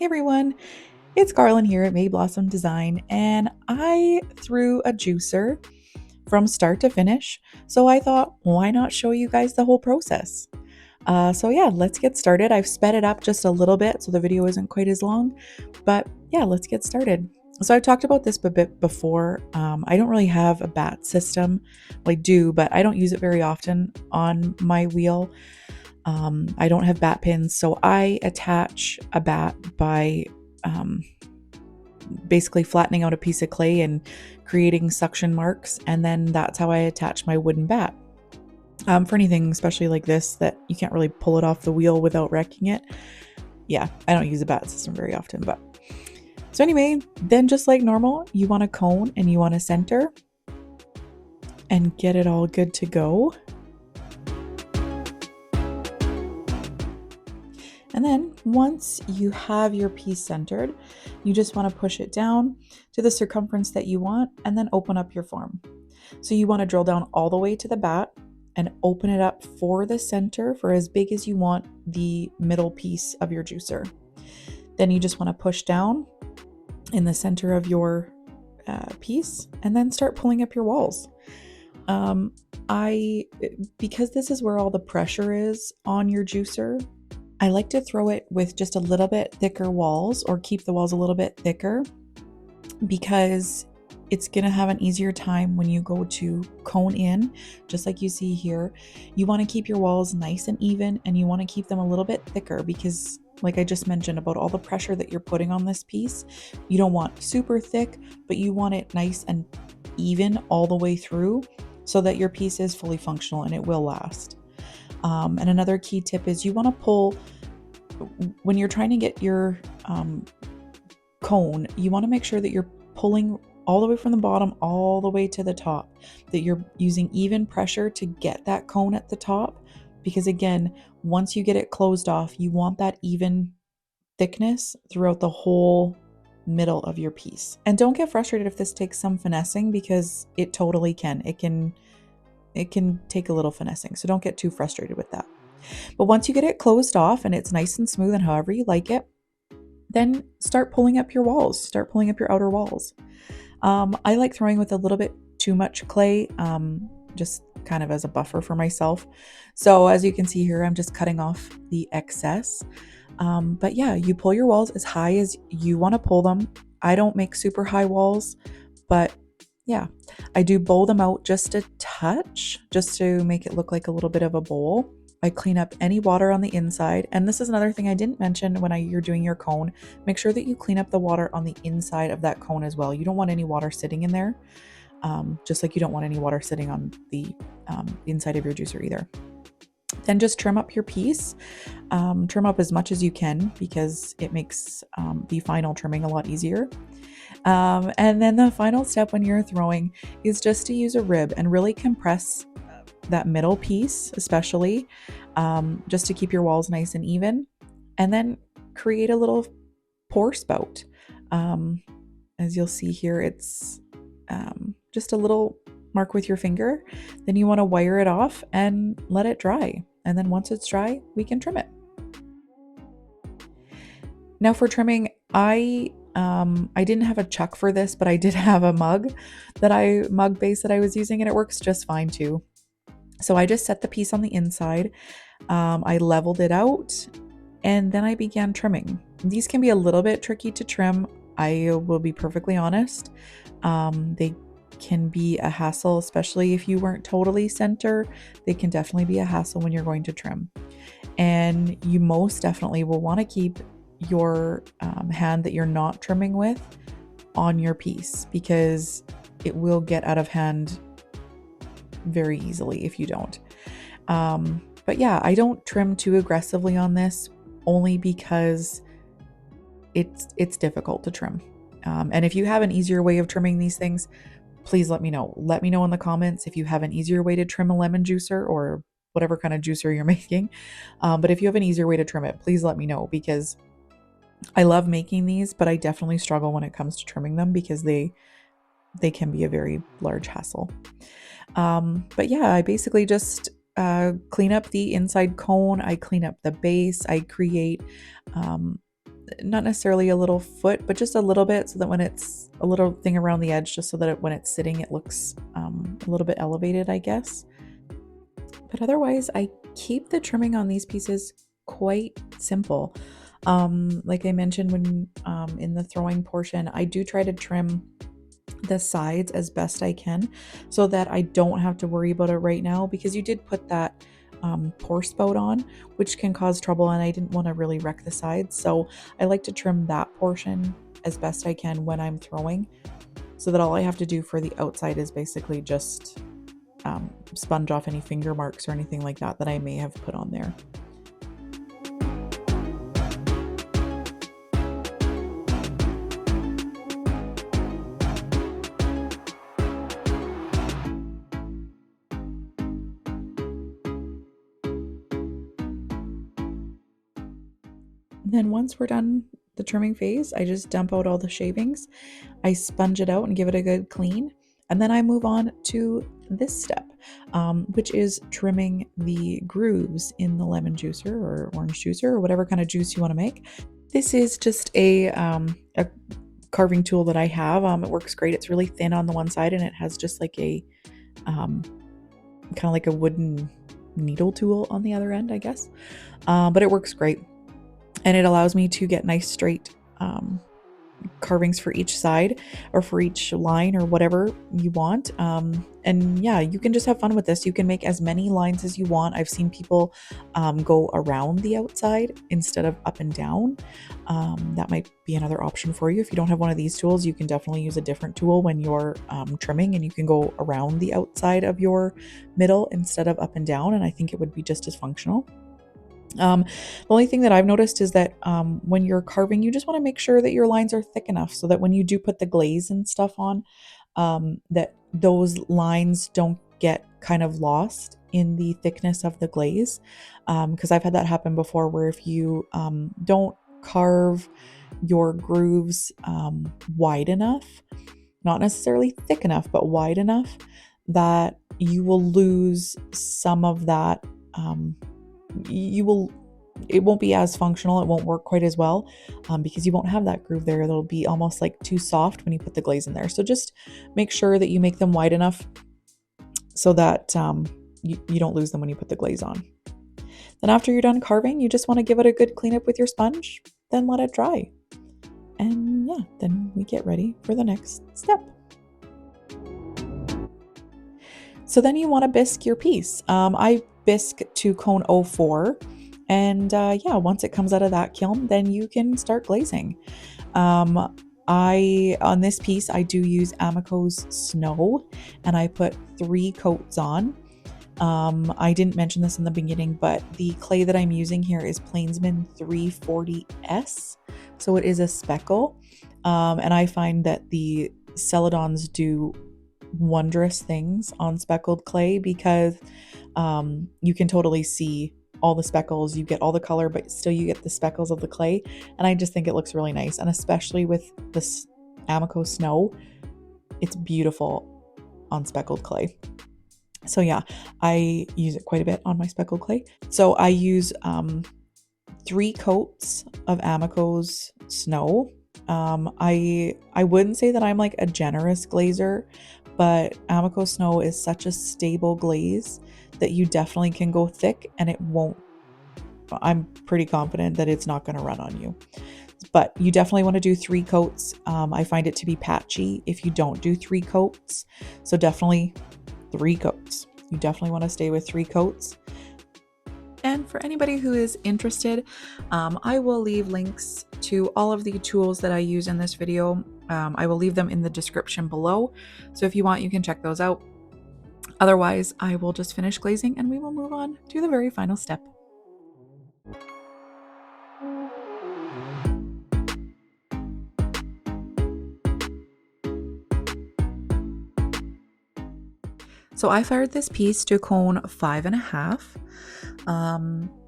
Hey everyone, it's Garland here at May Blossom Design, and I threw a juicer from start to finish. So I thought, why not show you guys the whole process? So yeah, let's get started. I've sped it up just a little bit so the video isn't quite as long, but yeah, let's get started. So I've talked about this a bit before. I don't really have a bat system. Well, I do, but I don't use it very often on my wheel. I don't have bat pins, so I attach a bat by um, basically flattening out a piece of clay and creating suction marks, and then that's how I attach my wooden bat. For anything, especially like this, that you can't really pull it off the wheel without wrecking it. Yeah, I don't use a bat system very often, but so anyway, then just like normal, you want a cone and you want a center and get it all good to go. And then once you have your piece centered, you just want to push it down to the circumference that you want and then open up your form. So you want to drill down all the way to the bat and open it up for the center for as big as you want the middle piece of your juicer. Then you just want to push down in the center of your piece and then start pulling up your walls. Because this is where all the pressure is on your juicer, I like to throw it with just a little bit thicker walls or keep the walls a little bit thicker because it's going to have an easier time when you go to cone in, just like you see here. You want to keep your walls nice and even, and you want to keep them a little bit thicker because, like I just mentioned about all the pressure that you're putting on this piece, you don't want super thick, but you want it nice and even all the way through so that your piece is fully functional and it will last. And another key tip is you want to pull, when you're trying to get your cone, you want to make sure that you're pulling all the way from the bottom all the way to the top, that you're using even pressure to get that cone at the top. Because again, once you get it closed off, you want that even thickness throughout the whole middle of your piece. And don't get frustrated if this takes some finessing, because it totally can. It can take a little finessing, so don't get too frustrated with that. But once you get it closed off and it's nice and smooth and however you like it, then start pulling up your walls, start pulling up your outer walls. I like throwing with a little bit too much clay, just kind of as a buffer for myself. So as you can see here, I'm just cutting off the excess. But yeah, you pull your walls as high as you want to pull them. I don't make super high walls, but yeah, I do bowl them out just a touch, just to make it look like a little bit of a bowl. I clean up any water on the inside. And this is another thing I didn't mention when you're doing your cone. Make sure that you clean up the water on the inside of that cone as well. You don't want any water sitting in there, just like you don't want any water sitting on the inside of your juicer either. Then just trim up your piece. Trim up as much as you can because it makes the final trimming a lot easier. And then the final step when you're throwing is just to use a rib and really compress that middle piece, especially just to keep your walls nice and even. And then create a little pour spout. As you'll see here, it's just a little mark with your finger. Then you want to wire it off and let it dry. And then once it's dry, we can trim it. Now for trimming, I didn't have a chuck for this, but I did have a mug base that I was using, and it works just fine too. So I just set the piece on the inside. I leveled it out, and then I began trimming. These can be a little bit tricky to trim. I will be perfectly honest. They can be a hassle, especially if you weren't totally center. They can definitely be a hassle when you're going to trim. And you most definitely will want to keep your hand that you're not trimming with on your piece, because it will get out of hand very easily if you don't. But yeah, I don't trim too aggressively on this, only because it's difficult to trim. And if you have an easier way of trimming these things, please let me know. Let me know in the comments if you have an easier way to trim a lemon juicer or whatever kind of juicer you're making. But if you have an easier way to trim it, please let me know, because I love making these, but I definitely struggle when it comes to trimming them because they can be a very large hassle. But yeah, I basically just clean up the inside cone. I clean up the base. I create not necessarily a little foot, but just a little bit, so that when it's a little thing around the edge, just so that when it's sitting, it looks a little bit elevated, I guess. But otherwise, I keep the trimming on these pieces quite simple. Like I mentioned when in the throwing portion, I do try to trim the sides as best I can so that I don't have to worry about it right now, because you did put that pour spout on, which can cause trouble, and I didn't want to really wreck the sides. So I like to trim that portion as best I can when I'm throwing, so that all I have to do for the outside is basically just sponge off any finger marks or anything like that that I may have put on there. Then once we're done the trimming phase, I just dump out all the shavings. I sponge it out and give it a good clean. And then I move on to this step, which is trimming the grooves in the lemon juicer or orange juicer or whatever kind of juice you want to make. This is just a carving tool that I have. It works great. It's really thin on the one side, and it has just like a kind of like a wooden needle tool on the other end, I guess. But it works great. And it allows me to get nice straight carvings for each side or for each line or whatever you want. And yeah, you can just have fun with this. You can make as many lines as you want. I've seen people go around the outside instead of up and down. That might be another option for you. If you don't have one of these tools, you can definitely use a different tool when you're trimming, and you can go around the outside of your middle instead of up and down. And I think it would be just as functional. The only thing that I've noticed is that when you're carving, you just want to make sure that your lines are thick enough so that when you do put the glaze and stuff on, that those lines don't get kind of lost in the thickness of the glaze. Because I've had that happen before, where if you don't carve your grooves wide enough, not necessarily thick enough, but wide enough, that you will lose some of that. It won't be as functional. It won't work quite as well because you won't have that groove there. It'll be almost like too soft when you put the glaze in there. So just make sure that you make them wide enough so that you don't lose them when you put the glaze on. Then after you're done carving, you just want to give it a good cleanup with your sponge, then let it dry. And yeah, then we get ready for the next step. So then you want to bisque your piece. I bisque to cone 04. And yeah, once it comes out of that kiln, then you can start glazing. On this piece, I do use Amico's Snow, and I put 3 coats on. I didn't mention this in the beginning, but the clay that I'm using here is Plainsman 340S. So it is a speckle. And I find that the Celadons do wondrous things on speckled clay because you can totally see all the speckles. You get all the color, but still you get the speckles of the clay. And I just think it looks really nice. And especially with this Amico Snow, it's beautiful on speckled clay. So yeah, I use it quite a bit on my speckled clay. So I use 3 coats of Amico's Snow. I wouldn't say that I'm like a generous glazer, but Amico Snow is such a stable glaze that you definitely can go thick and it won't, I'm pretty confident that it's not going to run on you. But you definitely want to do 3 coats. I find it to be patchy if you don't do 3 coats. So definitely 3 coats. You definitely want to stay with 3 coats. And for anybody who is interested, I will leave links to all of the tools that I use in this video. I will leave them in the description below. So if you want, you can check those out. Otherwise, I will just finish glazing and we will move on to the very final step. So I fired this piece to cone 5.5.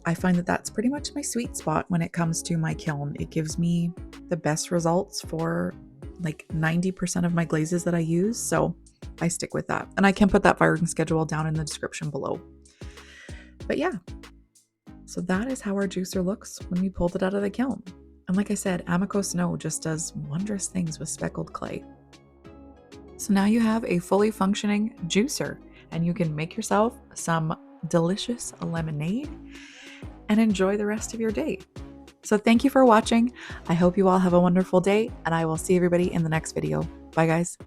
I find that that's pretty much my sweet spot when it comes to my kiln. It gives me the best results for like 90% of my glazes that I use. So I stick with that. And I can put that firing schedule down in the description below. But yeah, so that is how our juicer looks when we pulled it out of the kiln. And like I said, Amico Snow just does wondrous things with speckled clay. So now you have a fully functioning juicer, and you can make yourself some delicious lemonade and enjoy the rest of your day. So thank you for watching. I hope you all have a wonderful day, and I will see everybody in the next video. Bye, guys.